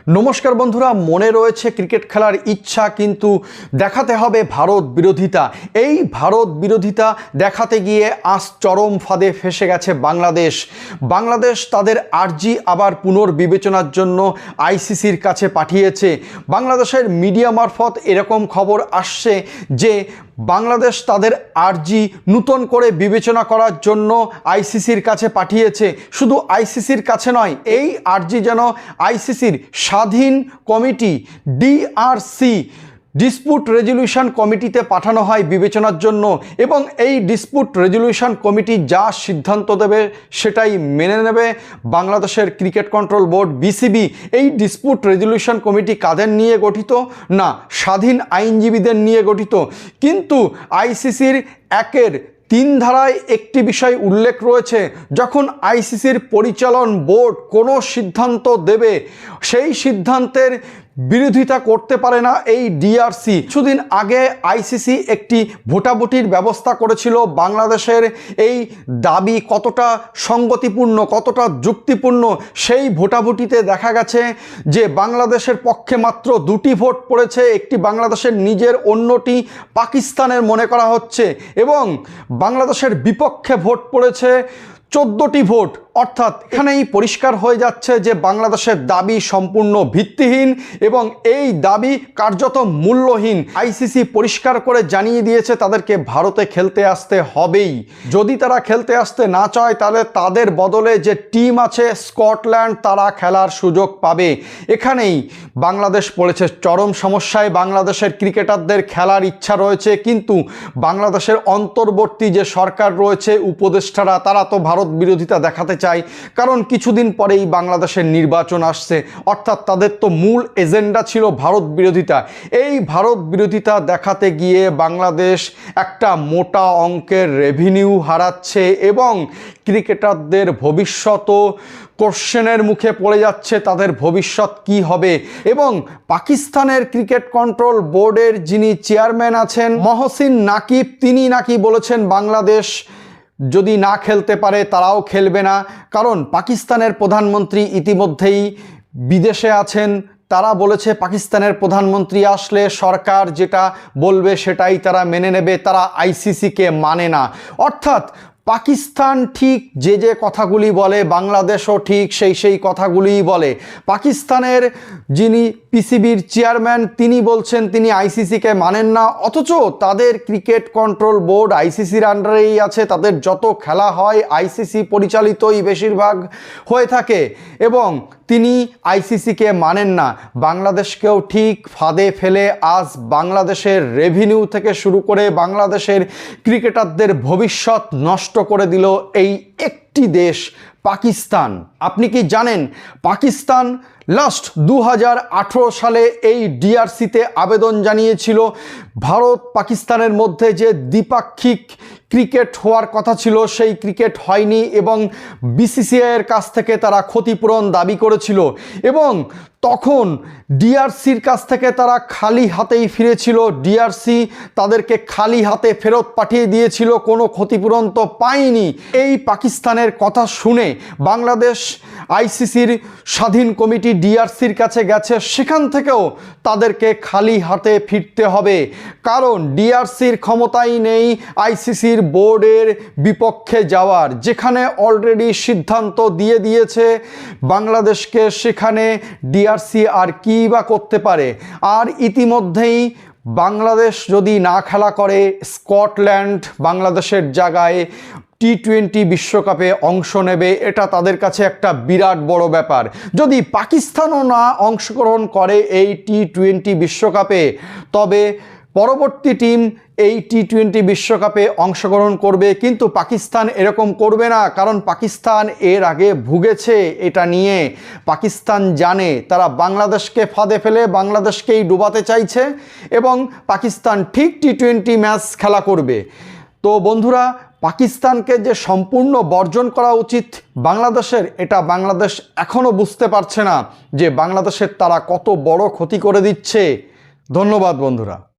নমস্কার বন্ধুরা, মনে রয়েছে ক্রিকেট খেলার ইচ্ছা, কিন্তু দেখাতে হবে ভারত বিরোধিতা। এই ভারত বিরোধিতা দেখাতে গিয়ে আজ চরম ফাঁদে ফেসে গেছে বাংলাদেশ তাদের আর্জি আবার পুনর্বিবেচনার জন্য আইসিসির কাছে পাঠিয়েছে। বাংলাদেশের মিডিয়া মারফত এরকম খবর আসছে যে বাংলাদেশ তাদের আর্জি নতুন করে বিবেচনা করার জন্য আইসিসির কাছে পাঠিয়েছে। শুধু আইসিসির কাছে নয়, এই আর্জি যেন আইসিসির স্বাধীন কমিটি ডিআরসি ডিসপুট রেজলিউশন কমিটিতে পাঠানো হয় বিবেচনার জন্য, এবং এই ডিসপুট রেজলিউশন কমিটি যা সিদ্ধান্ত দেবে সেটাই মেনে নেবে বাংলাদেশের ক্রিকেট কন্ট্রোল বোর্ড বিসিবি। এই ডিসপুট রেজলিউশন কমিটি কাদের নিয়ে গঠিত? না, স্বাধীন আইনজীবীদের নিয়ে গঠিত। কিন্তু আইসিসির 1-3 ধারায় একটি বিষয় উল্লেখ রয়েছে, যখন আইসিসির পরিচালন বোর্ড কোনো সিদ্ধান্ত দেবে সেই সিদ্ধান্তের বিরোধিতা করতে পারে না এই ডিআরসি। কিছুদিন আগে আইসিসি একটি ভোটাভুটির ব্যবস্থা করেছিল। বাংলাদেশের এই দাবি কতটা সঙ্গতিপূর্ণ, কতটা যুক্তিপূর্ণ, সেই ভোটাভুটিতে দেখা গেছে যে বাংলাদেশের পক্ষে মাত্র 2টি ভোট পড়েছে। একটি বাংলাদেশের নিজের, অন্যটি পাকিস্তানের মনে করা হচ্ছে, এবং বাংলাদেশের বিপক্ষে ভোট পড়েছে 14টি ভোট। অর্থাৎ এখানেই পরিষ্কার হয়ে যাচ্ছে যে বাংলাদেশের দাবি সম্পূর্ণ ভিত্তিহীন এবং এই দাবি কার্যত মূল্যহীন। আইসিসি পরিষ্কার করে জানিয়ে দিয়েছে তাদেরকে ভারতে খেলতে আসতে হবেই। যদি তারা খেলতে আসতে না চায় তাহলে তাদের বদলে যে টিম আছে স্কটল্যান্ড, তারা খেলার সুযোগ পাবে। এখানেই বাংলাদেশ পড়েছে চরম সমস্যায়। বাংলাদেশের ক্রিকেটারদের খেলার ইচ্ছা রয়েছে, কিন্তু বাংলাদেশের অন্তর্বর্তী যে সরকার রয়েছে, উপদেষ্টারা, তারা তো ভারত বিরোধিতা দেখাতে চাই, কারণ কিছুদিন পরেই বাংলাদেশের নির্বাচন আসছে। অর্থাৎ তাদের তো মূল এজেন্ডা ছিল ভারত বিরোধিতা। এই ভারত বিরোধিতা দেখাতে গিয়ে বাংলাদেশ একটা মোটা অঙ্কের রেভিনিউ হারাচ্ছে এবং ক্রিকেটারদের ভবিষ্যতও কোশ্চেনের মুখে পড়ে যাচ্ছে। তাদের ভবিষ্যৎ কি হবে? এবং পাকিস্তানের ক্রিকেট কন্ট্রোল বোর্ডের যিনি চেয়ারম্যান আছেন মহসিন নাকিব, তিনি নাকি বলেছেন বাংলাদেশ যদি না খেলতে পারে তারাও খেলবে না, কারণ পাকিস্তানের প্রধানমন্ত্রী ইতিমধ্যেই বিদেশে আছেন। তারা বলেছে পাকিস্তানের প্রধানমন্ত্রী আসলে সরকার যেটা বলবে সেটাই তারা মেনে নেবে, তারা আইসিসিকে মানে না। অর্থাৎ পাকিস্তান ঠিক যে কথাগুলি বলে, বাংলাদেশও ঠিক সেই কথাগুলিই বলে। পাকিস্তানের যিনি পিসিবির চেয়ারম্যান, তিনি বলছেন তিনি আইসিসিকে মানেন না, অথচ তাদের ক্রিকেট কন্ট্রোল বোর্ড আইসিসির আন্ডারেই আছে। তাদের যত খেলা হয় আইসিসি পরিচালিতই বেশিরভাগ হয়ে থাকে, এবং তিনি আইসিসিকে মানেন না। বাংলাদেশকেও ঠিক ফাঁদে ফেলে আজ বাংলাদেশের রেভিনিউ থেকে শুরু করে বাংলাদেশের ক্রিকেটারদের ভবিষ্যৎ নষ্ট করে দিল এই একটি দেশ পাকিস্তান। আপনি কি জানেন পাকিস্তান লাস্ট 2018 সালে এই ডিআরসিতে আবেদন জানিয়েছিল? ভারত পাকিস্তানের মধ্যে যে দ্বিপাক্ষিক ক্রিকেট হওয়ার কথা ছিল সেই ক্রিকেট হয়নি, এবং বিসিসিআইয়ের কাছ থেকে তারা ক্ষতিপূরণ দাবি করেছিল, এবং তখন ডিআরসির কাছ থেকে তারা খালি হাতেই ফিরেছিল। ডিআরসি তাদেরকে খালি হাতে ফেরত পাঠিয়ে দিয়েছিল, কোনো ক্ষতিপূরণ তো পায়নি। এই পাকিস্তানের কথা শুনে বাংলাদেশ আইসিসির স্বাধীন কমিটি ডিআরসির কাছে গেছে, সেখান থেকেও তাদেরকে খালি হাতে ফিরতে হবে, কারণ ডিআরসির ক্ষমতাই নেই আইসিসির বোর্ডের বিপক্ষে যাওয়ার। যেখানে অলরেডি সিদ্ধান্ত দিয়ে দিয়েছে বাংলাদেশকে, সেখানে ডিআরসি আর কী বা করতে পারে? আর ইতিমধ্যেই বাংলাদেশ যদি না খেলা করে, স্কটল্যান্ড বাংলাদেশের জায়গায় টি-20 বিশ্বকাপে অংশ নেবে। এটা তাদের কাছে একটা বিরাট বড় ব্যাপার। যদি পাকিস্তানও না অংশগ্রহণ করে এই টি-20 বিশ্বকাপে, তবে পরবর্তী টিম এই টি-20 বিশ্বকাপে অংশগ্রহণ করবে। কিন্তু পাকিস্তান এরকম করবে না, কারণ পাকিস্তান এর আগে ভুগেছে এটা নিয়ে। পাকিস্তান জানে তারা বাংলাদেশকে ফাঁদে ফেলে বাংলাদেশকেই ডুবাতে চাইছে, এবং পাকিস্তান ঠিক টি-20 ম্যাচ খেলা করবে। তো বন্ধুরা, পাকিস্তানকে যে সম্পূর্ণ বর্জন করা উচিত বাংলাদেশের, এটা বাংলাদেশ এখনও বুঝতে পারছে না যে বাংলাদেশের তারা কত বড় ক্ষতি করে দিচ্ছে। ধন্যবাদ বন্ধুরা।